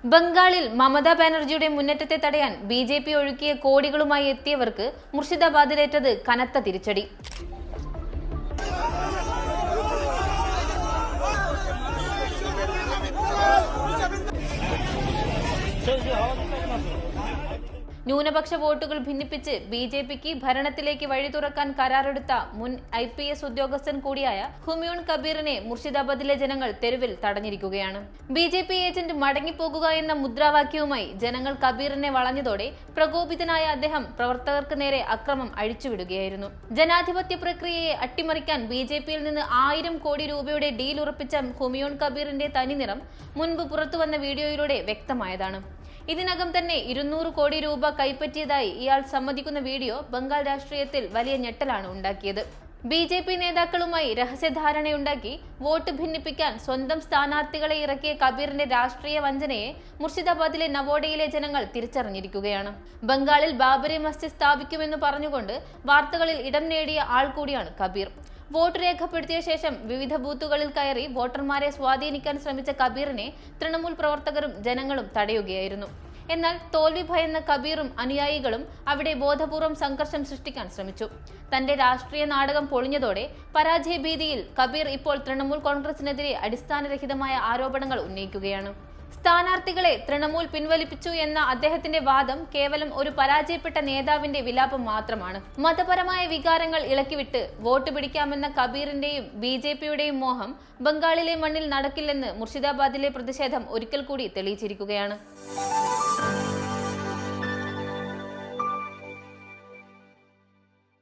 ബംഗാളിൽ മമതാ ബാനർജിയുടെ മുന്നേറ്റത്തെ തടയാൻ ബി.ജെ.പി. ഒഴുക്കിയ കോടികളുമായി എത്തിയവർക്ക് മുർഷിദാബാദിലേറ്റത് കനത്ത തിരിച്ചടി. ന്യൂനപക്ഷ വോട്ടുകൾ ഭിന്നിപ്പിച്ച് ബി.ജെ.പിക്ക് ഭരണത്തിലേക്ക് വഴി തുറക്കാൻ കരാറെടുത്ത മുൻ IPS ഉദ്യോഗസ്ഥൻ കൂടിയായ ഹുമയൂൺ കബീറിനെ മുർഷിദാബാദിലെ ജനങ്ങൾ തെരുവിൽ തടഞ്ഞിരിക്കുകയാണ്. ബി.ജെ.പി. ഏജന്റ് മടങ്ങിപ്പോകുക എന്ന മുദ്രാവാക്യവുമായി ജനങ്ങൾ കബീറിനെ വളഞ്ഞതോടെ പ്രകോപിതനായ അദ്ദേഹം പ്രവർത്തകർക്ക് നേരെ അക്രമം അഴിച്ചുവിടുകയായിരുന്നു. ജനാധിപത്യ പ്രക്രിയയെ അട്ടിമറിക്കാൻ ബി.ജെ.പിയിൽ നിന്ന് 1000 കോടി രൂപയുടെ ഡീൽ ഉറപ്പിച്ച ഹുമയൂൺ കബീറിന്റെ തനിനിറം മുൻപ് പുറത്തുവന്ന വീഡിയോയിലൂടെ വ്യക്തമായതാണ്. ഇതിനകം തന്നെ 200 കോടി രൂപ കൈപ്പറ്റിയതായി ഇയാൾ സമ്മതിക്കുന്ന വീഡിയോ ബംഗാൾ രാഷ്ട്രീയത്തിൽ വലിയ ഞെട്ടലാണ് ഉണ്ടാക്കിയത്. ബി.ജെ.പി. നേതാക്കളുമായി രഹസ്യധാരണയുണ്ടാക്കി വോട്ട് ഭിന്നിപ്പിക്കാൻ സ്വന്തം സ്ഥാനാർത്ഥികളെ ഇറക്കിയ കബീറിന്റെ രാഷ്ട്രീയ വഞ്ചനയെ മുർഷിദാബാദിലെ നവോഡയിലെ ജനങ്ങൾ തിരിച്ചറിഞ്ഞിരിക്കുകയാണ്. ബംഗാളിൽ ബാബറി മസ്ജിദ് സ്ഥാപിക്കുമെന്ന് പറഞ്ഞുകൊണ്ട് വാർത്തകളിൽ ഇടം നേടിയ ആൾ കൂടിയാണ് കബീർ. വോട്ട് രേഖപ്പെടുത്തിയ ശേഷം വിവിധ ബൂത്തുകളിൽ കയറി വോട്ടർമാരെ സ്വാധീനിക്കാൻ ശ്രമിച്ച കബീറിനെ തൃണമൂൽ പ്രവർത്തകരും ജനങ്ങളും തടയുകയായിരുന്നു. എന്നാൽ തോൽവി ഭയന്ന കബീറും അനുയായികളും അവിടെ ബോധപൂർവം സംഘർഷം സൃഷ്ടിക്കാൻ ശ്രമിച്ചു. തന്റെ രാഷ്ട്രീയ നാടകം പൊളിഞ്ഞതോടെ പരാജയ ഭീതിയിൽ കബീർ ഇപ്പോൾ തൃണമൂൽ കോൺഗ്രസിനെതിരെ അടിസ്ഥാനരഹിതമായ ആരോപണങ്ങൾ ഉന്നയിക്കുകയാണ്. സ്ഥാനാർത്ഥികളെ തൃണമൂൽ പിൻവലിപ്പിച്ചു എന്ന അദ്ദേഹത്തിന്റെ വാദം കേവലം ഒരു പരാജയപ്പെട്ട നേതാവിന്റെ വിലാപം മാത്രമാണ്. മതപരമായ വികാരങ്ങൾ ഇളക്കിവിട്ട് വോട്ട് പിടിക്കാമെന്ന കബീറിന്റെയും ബി.ജെ.പിയുടെയും മോഹം ബംഗാളിലെ മണ്ണിൽ നടക്കില്ലെന്ന് മുർഷിദാബാദിലെ പ്രതിഷേധം ഒരിക്കൽ കൂടി തെളിയിച്ചിരിക്കുകയാണ്.